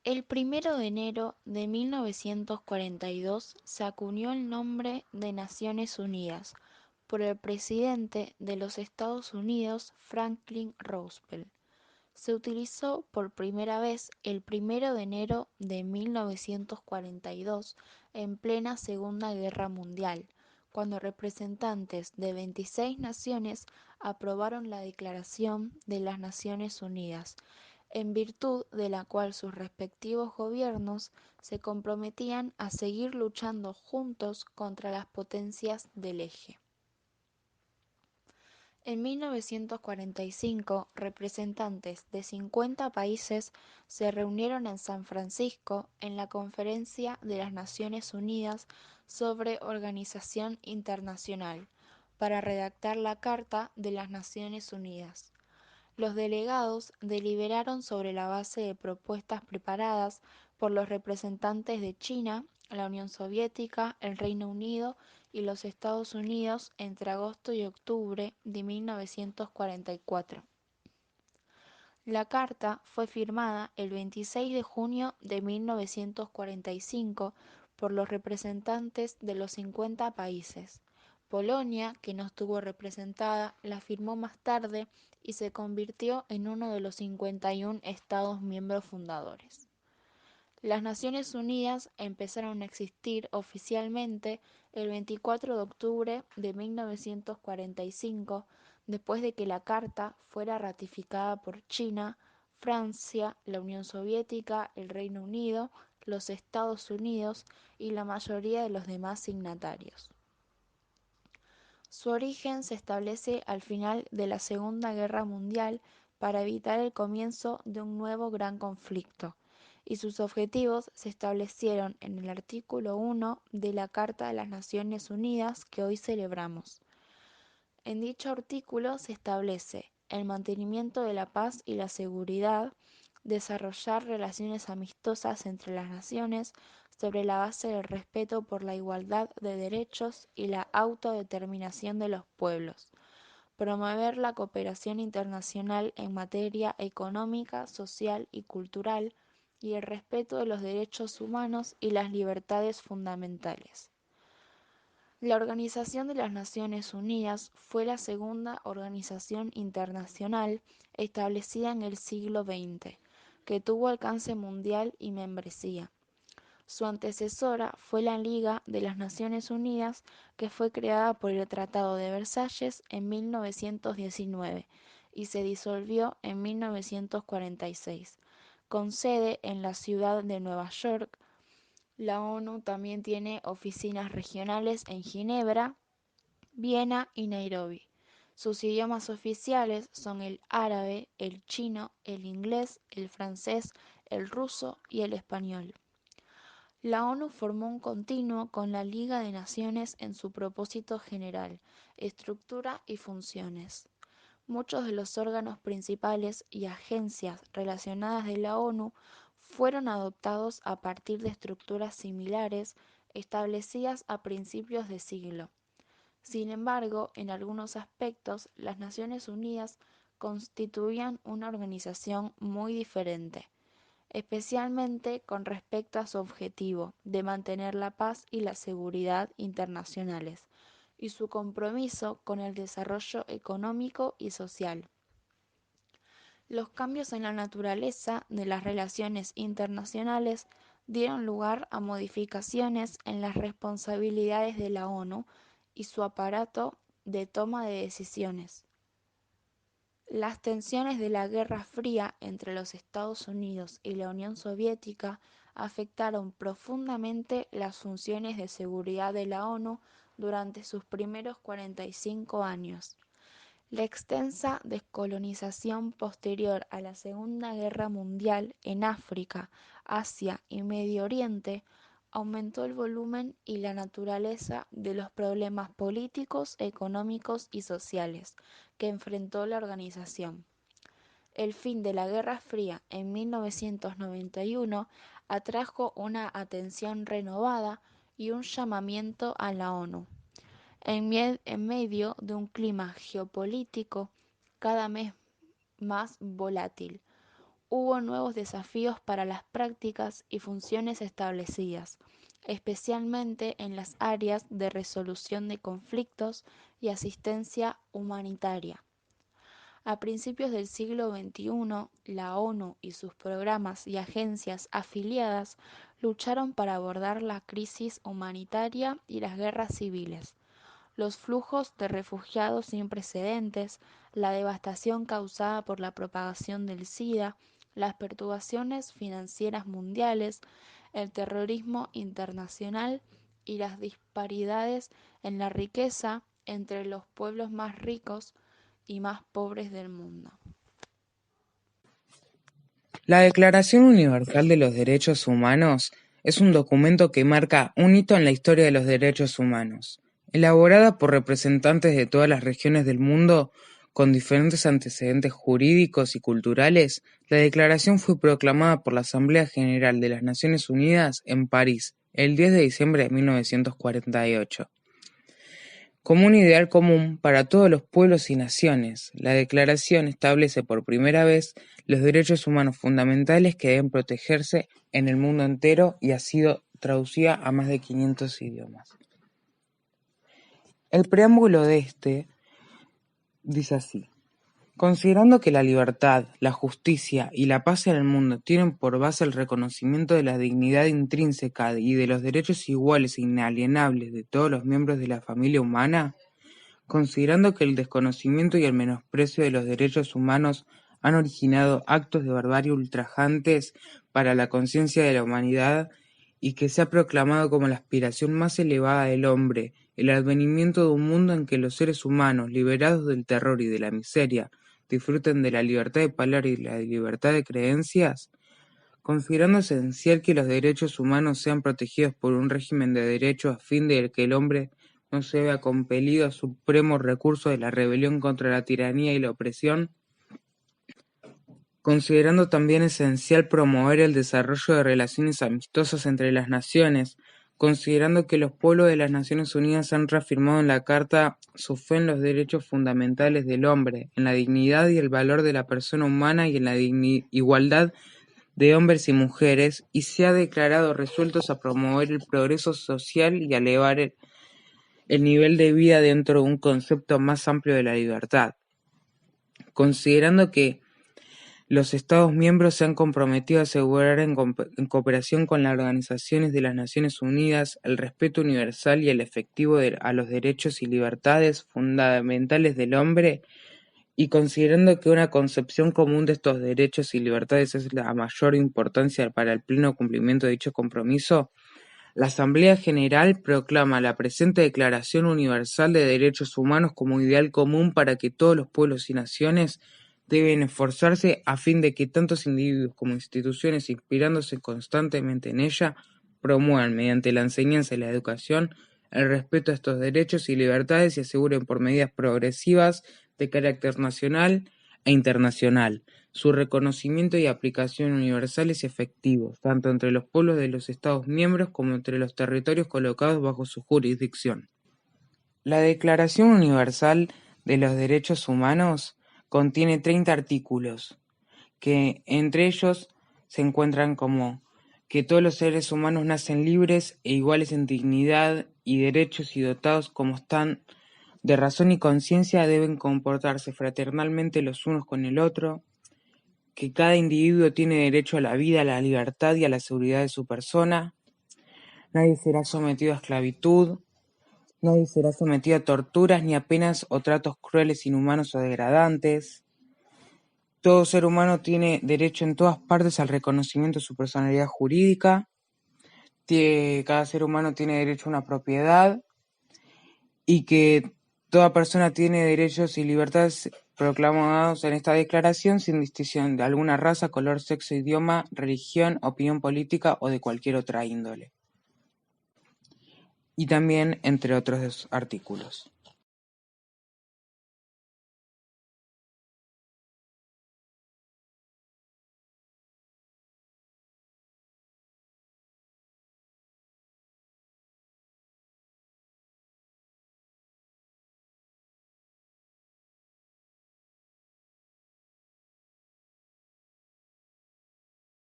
El 1 de enero de 1942 se acuñó el nombre de Naciones Unidas por el presidente de los Estados Unidos, Franklin Roosevelt. Se utilizó por primera vez el 1 de enero de 1942 en plena Segunda Guerra Mundial, cuando representantes de 26 naciones aprobaron la Declaración de las Naciones Unidas, en virtud de la cual sus respectivos gobiernos se comprometían a seguir luchando juntos contra las potencias del Eje. En 1945, representantes de 50 países se reunieron en San Francisco en la Conferencia de las Naciones Unidas sobre Organización Internacional para redactar la Carta de las Naciones Unidas. Los delegados deliberaron sobre la base de propuestas preparadas por los representantes de China, la Unión Soviética, el Reino Unido y los Estados Unidos entre agosto y octubre de 1944. La carta fue firmada el 26 de junio de 1945 por los representantes de los 50 países. Polonia, que no estuvo representada, la firmó más tarde y se convirtió en uno de los 51 Estados miembros fundadores. Las Naciones Unidas empezaron a existir oficialmente el 24 de octubre de 1945, después de que la Carta fuera ratificada por China, Francia, la Unión Soviética, el Reino Unido, los Estados Unidos y la mayoría de los demás signatarios. Su origen se establece al final de la Segunda Guerra Mundial para evitar el comienzo de un nuevo gran conflicto, y sus objetivos se establecieron en el artículo 1 de la Carta de las Naciones Unidas que hoy celebramos. En dicho artículo se establece el mantenimiento de la paz y la seguridad, desarrollar relaciones amistosas entre las naciones sobre la base del respeto por la igualdad de derechos y la autodeterminación de los pueblos, promover la cooperación internacional en materia económica, social y cultural, y el respeto de los derechos humanos y las libertades fundamentales. La Organización de las Naciones Unidas fue la segunda organización internacional establecida en el siglo XX, que tuvo alcance mundial y membresía. Su antecesora fue la Liga de las Naciones Unidas, que fue creada por el Tratado de Versalles en 1919 y se disolvió en 1946, con sede en la ciudad de Nueva York. La ONU también tiene oficinas regionales en Ginebra, Viena y Nairobi. Sus idiomas oficiales son el árabe, el chino, el inglés, el francés, el ruso y el español. La ONU formó un continuo con la Liga de Naciones en su propósito general, estructura y funciones. Muchos de los órganos principales y agencias relacionadas de la ONU fueron adoptados a partir de estructuras similares establecidas a principios de siglo. Sin embargo, en algunos aspectos, las Naciones Unidas constituían una organización muy diferente, especialmente con respecto a su objetivo de mantener la paz y la seguridad internacionales, y su compromiso con el desarrollo económico y social. Los cambios en la naturaleza de las relaciones internacionales dieron lugar a modificaciones en las responsabilidades de la ONU y su aparato de toma de decisiones. Las tensiones de la Guerra Fría entre los Estados Unidos y la Unión Soviética afectaron profundamente las funciones de seguridad de la ONU durante sus primeros 45 años. La extensa descolonización posterior a la Segunda Guerra Mundial en África, Asia y Medio Oriente aumentó el volumen y la naturaleza de los problemas políticos, económicos y sociales que enfrentó la organización. El fin de la Guerra Fría en 1991 atrajo una atención renovada y un llamamiento a la ONU en medio de un clima geopolítico cada vez más volátil. hubo nuevos desafíos para las prácticas y funciones establecidas, especialmente en las áreas de resolución de conflictos y asistencia humanitaria. A principios del siglo XXI, la ONU y sus programas y agencias afiliadas lucharon para abordar la crisis humanitaria y las guerras civiles, los flujos de refugiados sin precedentes, la devastación causada por la propagación del SIDA, las perturbaciones financieras mundiales, el terrorismo internacional y las disparidades en la riqueza entre los pueblos más ricos y más pobres del mundo. La Declaración Universal de los Derechos Humanos es un documento que marca un hito en la historia de los derechos humanos. Elaborada por representantes de todas las regiones del mundo con diferentes antecedentes jurídicos y culturales, la declaración fue proclamada por la Asamblea General de las Naciones Unidas en París el 10 de diciembre de 1948. Como un ideal común para todos los pueblos y naciones, la Declaración establece por primera vez los derechos humanos fundamentales que deben protegerse en el mundo entero y ha sido traducida a más de 500 idiomas. El preámbulo de este dice así: considerando que la libertad, la justicia y la paz en el mundo tienen por base el reconocimiento de la dignidad intrínseca y de los derechos iguales e inalienables de todos los miembros de la familia humana, considerando que el desconocimiento y el menosprecio de los derechos humanos han originado actos de barbarie ultrajantes para la conciencia de la humanidad y que se ha proclamado como la aspiración más elevada del hombre, el advenimiento de un mundo en que los seres humanos, liberados del terror y de la miseria, disfruten de la libertad de palabra y la libertad de creencias, considerando esencial que los derechos humanos sean protegidos por un régimen de derecho a fin de que el hombre no se vea compelido a supremo recurso de la rebelión contra la tiranía y la opresión, considerando también esencial promover el desarrollo de relaciones amistosas entre las naciones, considerando que los pueblos de las Naciones Unidas han reafirmado en la Carta su fe en los derechos fundamentales del hombre, en la dignidad y el valor de la persona humana y en la igualdad de hombres y mujeres, y se ha declarado resueltos a promover el progreso social y a elevar el nivel de vida dentro de un concepto más amplio de la libertad, considerando que los Estados miembros se han comprometido a asegurar en cooperación con las organizaciones de las Naciones Unidas el respeto universal y el efectivo a los derechos y libertades fundamentales del hombre, y considerando que una concepción común de estos derechos y libertades es la mayor importancia para el pleno cumplimiento de dicho compromiso, la Asamblea General proclama la presente Declaración Universal de Derechos Humanos como ideal común para que todos los pueblos y naciones deben esforzarse a fin de que tantos individuos como instituciones, inspirándose constantemente en ella, promuevan mediante la enseñanza y la educación el respeto a estos derechos y libertades y aseguren por medidas progresivas de carácter nacional e internacional su reconocimiento y aplicación universales y efectivos, tanto entre los pueblos de los Estados miembros como entre los territorios colocados bajo su jurisdicción. La Declaración Universal de los Derechos Humanos contiene 30 artículos, que entre ellos se encuentran como que todos los seres humanos nacen libres e iguales en dignidad y derechos y dotados como están de razón y conciencia deben comportarse fraternalmente los unos con el otro, que cada individuo tiene derecho a la vida, a la libertad y a la seguridad de su persona, nadie será sometido a esclavitud, nadie será sometido a torturas ni a penas o tratos crueles, inhumanos o degradantes. Todo ser humano tiene derecho en todas partes al reconocimiento de su personalidad jurídica. Cada ser humano tiene derecho a una propiedad y que toda persona tiene derechos y libertades proclamados en esta declaración sin distinción de alguna raza, color, sexo, idioma, religión, opinión política o de cualquier otra índole. Y también entre otros artículos.